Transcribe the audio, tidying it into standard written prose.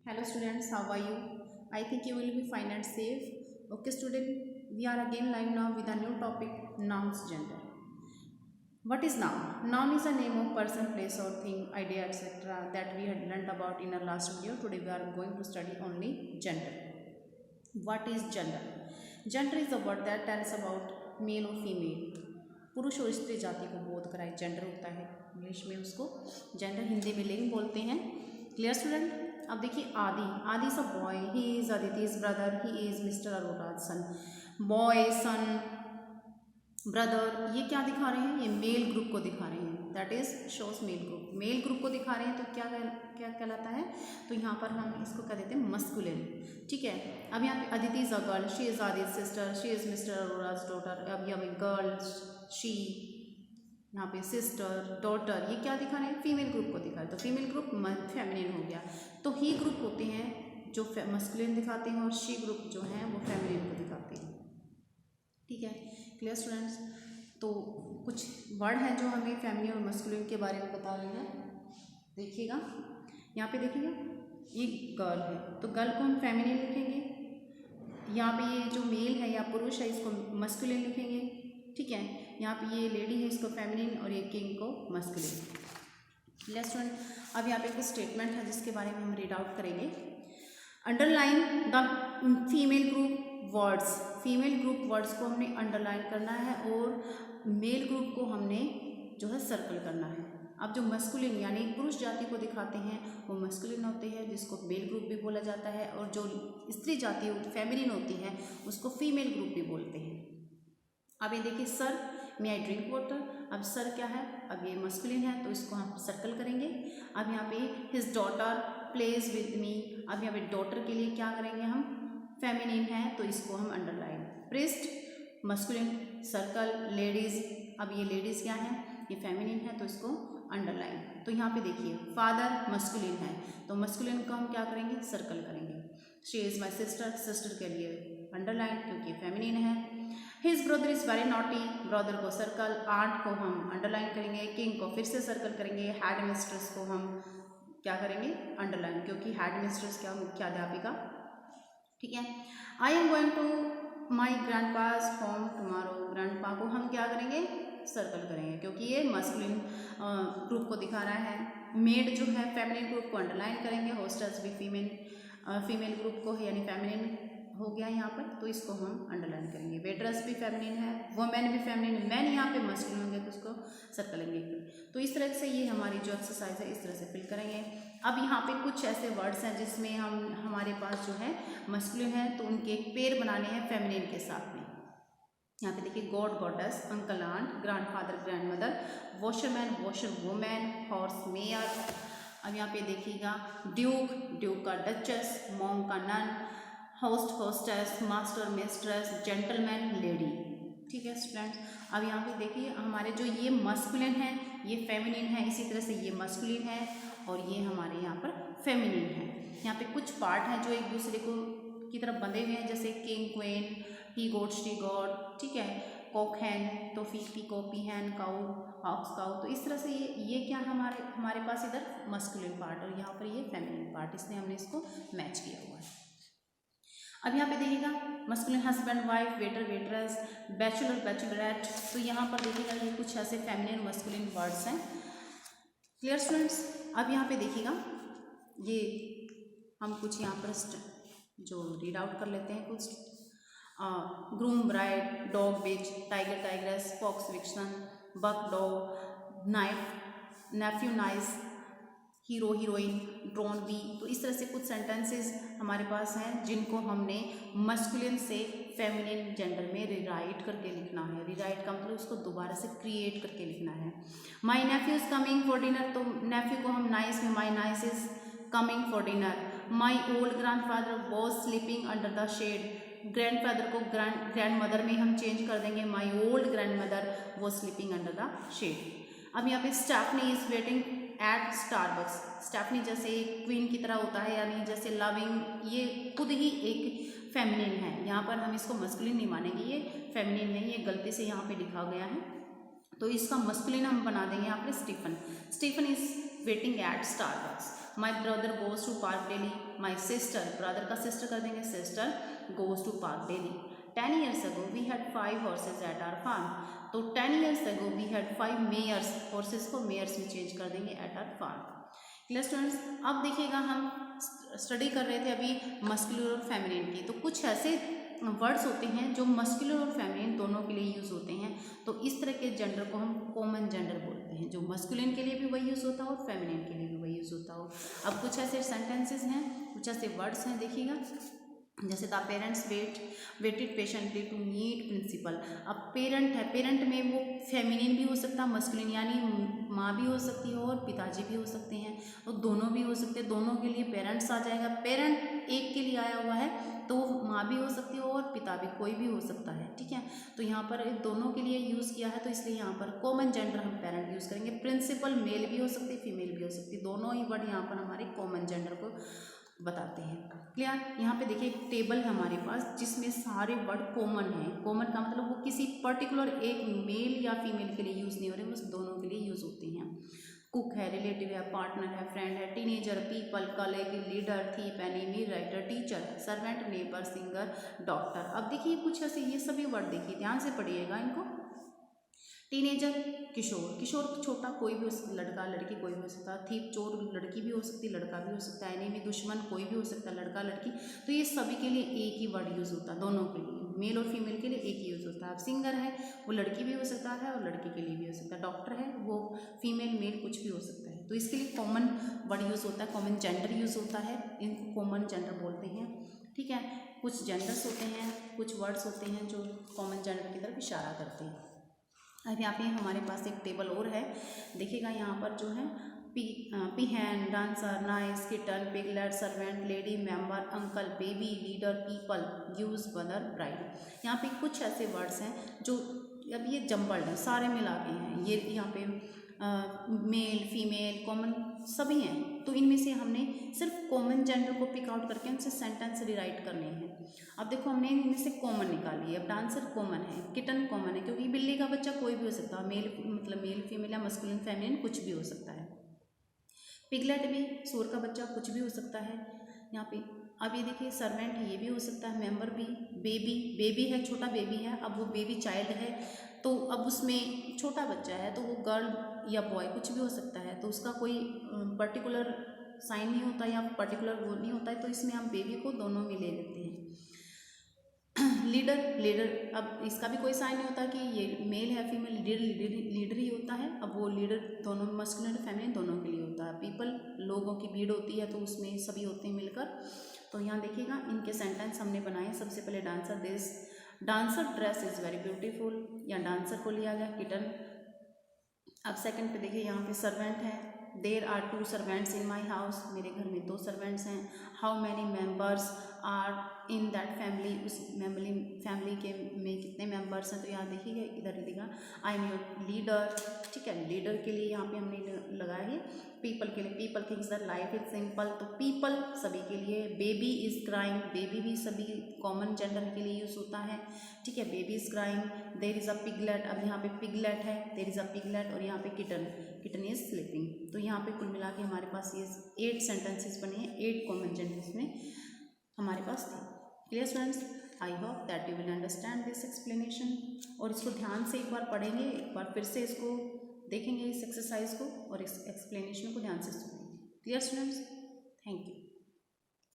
Hello students, how are you? I think you will be fine and safe. Okay student, we are again live now with a new topic, nouns gender. What is noun? Noun is a name of person, place or thing, idea, etc. that we had learned about in our last video. Today we are going to study only gender. What is gender? Gender is a word that tells about male or female. पुरुष और स्त्री जाति को बोध कराए gender होता है English में उसको जेंडर, हिंदी में लिंग बोलते हैं। Clear student? अब देखिए Adi, Adi is a boy, he is Aditi's brother, he is mister Arora's son. Boy, son, brother, ये क्या दिखा रहे हैं? ये मेल ग्रुप को दिखा रहे हैं, that is shows male group. Male group को दिखा रहे हैं तो क्या कहलाता है? तो यहाँ पर हम इसको कह देते हैं मस्कुलिन। ठीक है, अब यहाँ पे Aditi is a girl, she is Aditya sister, she is mister Arora's daughter. अब यहाँ पे गर्ल, शी, यहाँ पे सिस्टर, डॉटर, ये क्या दिखा रहे हैं? फीमेल ग्रुप को दिखा रहे हैं। तो फीमेल ग्रुप फेमिनिन हो गया। तो ही ग्रुप होते हैं जो मस्कुलिन दिखाते हैं और शी ग्रुप जो है वो फेमिनिन को दिखाते हैं। ठीक है, क्लियर स्टूडेंट्स? तो कुछ वर्ड हैं जो हमें फेमिनिन और मस्कुलिन के बारे में बता रहे हैं। देखिएगा, यहाँ पे देखिएगा, ये गर्ल है तो गर्ल को हम फेमिनिन लिखेंगे। यहाँ पे ये जो मेल है या पुरुष है इसको मस्कुलिन लिखेंगे। ठीक है, यहाँ पे ये लेडी है इसको फेमिनिन और ये किंग को मस्कुलिन। Clear student? अब यहाँ पे कुछ स्टेटमेंट है जिसके बारे में हम रीड आउट करेंगे। Underline the female group words, female group words को हमने अंडरलाइन करना है और मेल ग्रुप को हमने जो है सर्कल करना है। अब जो मस्कुलिन यानी पुरुष जाति को दिखाते हैं वो मस्कुलिन होते हैं जिसको मेल ग्रुप भी बोला जाता है, और जो स्त्री जाति फेमिनिन होती है उसको फीमेल ग्रुप भी बोलते हैं। अब ये देखिए, sir may I drink water. अब सर क्या है? अब ये मस्कुलिन है तो इसको हम सर्कल करेंगे। अब यहाँ पे his daughter plays with me. अब यहाँ पे डॉटर के लिए क्या करेंगे हम? फेमिनिन है तो इसको हम underline. Priest masculine, circle. Ladies, अब ये लेडीज क्या है? ये फेमिनिन है तो इसको अंडरलाइन। तो यहाँ पे देखिए, फादर मस्कुलिन है तो मस्कुलिन को हम क्या करेंगे? सर्कल करेंगे। She is my sister, sister के लिए अंडरलाइन क्योंकि फेमिनिन है। His brother is very naughty, brother को सर्कल। आंट को हम अंडरलाइन करेंगे। किंग को फिर से सर्कल करेंगे। हेड मिस्ट्रेस को हम क्या करेंगे? अंडरलाइन, क्योंकि हेड मिस्ट्रेस क्या? मुख्याध्यापिका। ठीक है, I am going to my grandpa's home tomorrow. Grandpa को हम क्या करेंगे? सर्कल करेंगे क्योंकि ये मस्कुलिन ग्रुप को दिखा रहा है। मेड जो है फेमिनिन ग्रुप को अंडरलाइन करेंगे। होस्टेस भी फीमेल ग्रुप को है यानी फेमिनिन हो गया यहाँ पर, तो इसको हम अंडरलाइन करेंगे। वेटरस भी फेमिनिन है, वुमेन भी फेमिनिन, मैन यहाँ पे मस्कुलिन होंगे तो उसको सर्कल करेंगे। तो इस तरह से ये हमारी जो एक्सरसाइज है इस तरह से फिल करेंगे। अब यहाँ पे कुछ ऐसे वर्ड्स हैं जिसमें हमारे पास जो है मस्कुलिन है तो उनके एक पेयर बनाने हैं फेमिनिन के साथ में। यहाँ पे देखिए, god goddess, uncle aunt, grandfather grandmother, washerman washer women, horse mare. अब यहाँ पे देखिएगा, ड्यूक ड्यूक का डचेस, मॉन्क का nun, host hostess, master mistress, gentleman lady. ठीक है स्टूडेंट्स? अब यहाँ पे देखिए हमारे जो ये मस्कुलिन है ये फेमिनिन है, इसी तरह से ये मस्कुलिन है और ये हमारे यहाँ पर फेमिनिन है। यहाँ पे कुछ पार्ट हैं जो एक दूसरे को की तरफ बंधे हुए हैं, जैसे king queen, he goat she goat. ठीक है, कॉक हैन तो peacock peahen, cow ox cow. तो इस तरह से ये क्या है हमारे पास इधर मस्कुलिन पार्ट और यहाँ पर ये फेमिनिन पार्ट, इसलिए हमने इसको मैच किया हुआ है। अब यहाँ पे देखिएगा, masculine husband wife, waiter waitress, bachelor Bachelorette. तो यहाँ पर देखिएगा ये कुछ ऐसे फेमिनिन मस्कुलिन वर्ड्स हैं। Clear students? अब यहाँ पे देखिएगा, ये हम कुछ यहाँ पर जो रीड आउट कर लेते हैं कुछ। Groom bride, dog bitch, tiger tigress, fox vixen, buck dog, knife nephew niece, hero heroine, drone bee. तो इस तरह से कुछ सेंटेंसेस हमारे पास हैं जिनको हमने मस्कुलिन से फेमिनिन जेंडर में रिराइट करके लिखना है। रिराइट का मतलब उसको दोबारा से क्रिएट करके लिखना है। My nephew is coming for dinner, तो नेफ्यू को हम नाइस में my niece is coming for dinner. My old grandfather was sleeping under the shade, grandfather को ग्रैंड मदर में हम चेंज कर देंगे। My old grandmother was sleeping under the shade. अब यहाँ पे Stephanie is waiting at Starbucks. Stephanie जैसे queen की तरह होता है, यानी जैसे लविंग, ये खुद ही एक फेमिनिन है। यहाँ पर हम इसको मस्कुलिन नहीं मानेंगे, ये फेमिनिन है, ये गलती से यहाँ पे लिखा गया है तो इसका मस्कुलिन हम बना देंगे यहाँ पे Stephen. Stephen is waiting at Starbucks. My brother goes to park daily. My sister, brother का सिस्टर कर देंगे, sister goes to park daily. 10 years ago we had 5 horses at our farm। तो 10 years ago we had 5 mares, horses को mares में change कर देंगे at our farm। Clear students, अब देखिएगा हम स्टडी कर रहे थे अभी मस्कुलर और फेमिनिन की, तो कुछ ऐसे वर्ड्स होते हैं जो मस्कुलर और फेमिनिन दोनों के लिए यूज़ होते हैं, तो इस तरह के जेंडर को हम कॉमन जेंडर बोलते हैं, जो मस्कुलिन के लिए भी वही यूज़ होता हो और फेमिनिन के लिए भी वही यूज़ होता हो। अब कुछ ऐसे सेंटेंसेस हैं, कुछ ऐसे वर्ड्स हैं, देखिएगा, जैसे the parents waited patiently to meet principal. अब पेरेंट है, पेरेंट में वो फेमिनिन भी हो सकता है, मस्कुलिन यानी माँ भी हो सकती है और पिताजी भी हो सकते हैं, और दोनों भी हो सकते हैं, दोनों के लिए पेरेंट्स आ जाएगा। पेरेंट एक के लिए आया हुआ है तो माँ भी हो सकती है और पिता भी, कोई भी हो सकता है, ठीक है। तो यहाँ पर दोनों के लिए यूज़ किया है, तो इसलिए यहाँ पर कॉमन जेंडर हम पेरेंट यूज़ करेंगे। प्रिंसिपल मेल भी हो सकती है, फीमेल भी हो सकती है, दोनों ही वर्ड यहाँ पर हमारे कॉमन जेंडर को बताते हैं। क्लियर, यहाँ पे देखिए एक टेबल है हमारे पास जिसमें सारे वर्ड कॉमन हैं। कॉमन का मतलब वो किसी पर्टिकुलर एक मेल या फीमेल के लिए यूज़ नहीं हो रहे, बस दोनों के लिए यूज़ होते हैं। कुक है, रिलेटिव है, पार्टनर है, फ्रेंड है, teenager, people, colleague, leader, thief, enemy, writer, teacher, servant, neighbour, singer, doctor. अब देखिए कुछ ऐसे ये सभी वर्ड देखिए, ध्यान से पढ़िएगा इनको। टीनेजर किशोर, किशोर छोटा कोई भी हो सकता, लड़का लड़की कोई भी हो सकता, थीप चोर लड़की भी हो सकती, लड़का भी हो सकता है, एनिमी दुश्मन कोई भी हो सकता है, लड़का लड़की। तो ये सभी के लिए एक ही वर्ड यूज़ होता है, दोनों के लिए, मेल और फीमेल के लिए एक ही यूज़ होता है। अब सिंगर है, वो लड़की भी हो सकता है और लड़के के लिए भी हो सकता है। डॉक्टर है, वो फीमेल मेल कुछ भी हो सकता है। तो इसके लिए कॉमन वर्ड यूज़ होता है, कॉमन जेंडर यूज़ होता है, इनको कॉमन जेंडर बोलते हैं, ठीक है। कुछ जेंडर्स होते हैं, कुछ वर्ड्स होते हैं जो कॉमन जेंडर की तरफ इशारा करते हैं। अब यहाँ पे हमारे पास एक टेबल और है, देखिएगा यहाँ पर जो है peahen, dancer, niece, kitten, piglet, servant, lady, member, uncle, baby, leader, people, ewes, mother, bride. यहाँ पे कुछ ऐसे वर्ड्स हैं जो अब ये जम्बल्ड हैं, सारे मिला के हैं, ये यहाँ पे मेल, फीमेल, कॉमन सभी हैं। तो इनमें से हमने सिर्फ कॉमन जेंडर को पिक आउट करके उनसे सेंटेंस रिराइट करने हैं। अब देखो हमने इनमें से कॉमन निकाली है। अब डांसर कॉमन है, किटन कॉमन है क्योंकि बिल्ली का बच्चा कोई भी हो सकता है, मेल मतलब मेल फीमेल या मस्कुलिन फेमिनिन कुछ भी हो सकता है। पिगलेट भी, सूअर का बच्चा कुछ भी हो सकता है यहाँ पे। अब ये देखिए सर्वेंट ये भी हो सकता है, मेंबर भी, बेबी है, छोटा बेबी है, अब वो बेबी चाइल्ड है तो अब उसमें छोटा बच्चा है तो वो गर्ल या बॉय कुछ भी हो सकता है, तो उसका कोई पर्टिकुलर साइन नहीं होता या पर्टिकुलर वो नहीं होता है, तो इसमें हम बेबी को दोनों में ले लेते हैं। लीडर, अब इसका भी कोई साइन नहीं होता कि ये मेल है फीमेल, लीडर ही होता है। अब वो लीडर दोनों मस्कुलिन और फेमिनिन दोनों के लिए होता है। पीपल लोगों की भीड़ होती है तो उसमें सभी होते हैं मिलकर। तो यहाँ देखिएगा इनके सेंटेंस हमने बनाए। सबसे पहले dancer dress is very beautiful, या डांसर को लिया गया, किटन। अब सेकंड पे देखिए यहाँ पे सर्वेंट है, there are 2 servants in my house, मेरे घर में 2 सर्वेंट्स हैं। How many members are in that family, उस फैमिली के में कितने मेंबर्स हैं, तो यहाँ देखिएगा इधर दिखा आई एम योर लीडर, ठीक है। लीडर के लिए यहाँ पे हमने लगाया है, पीपल के लिए, people thinks that life is simple, तो पीपल सभी के लिए। बेबी इज क्राइंग, बेबी भी सभी कॉमन जेंडर के लिए यूज़ होता है, ठीक है। Baby is crying, there is a piglet, अब यहाँ पे पिगलेट है, देर इज़ अ पिगलेट, और यहाँ पे किटन इज स्लीपिंग। तो यहाँ पे कुल मिला के हमारे पास ये 8 सेंटेंसेस बने हैं, 8 कॉमन जेंडर्स में हमारे पास थे। Clear students, I hope that you will understand this explanation, और इसको ध्यान से एक बार पढ़ेंगे, एक बार फिर से इसको देखेंगे इस एक्सरसाइज को और इस एक्सप्लेनेशन को ध्यान से सुनेंगे। Clear students, thank you.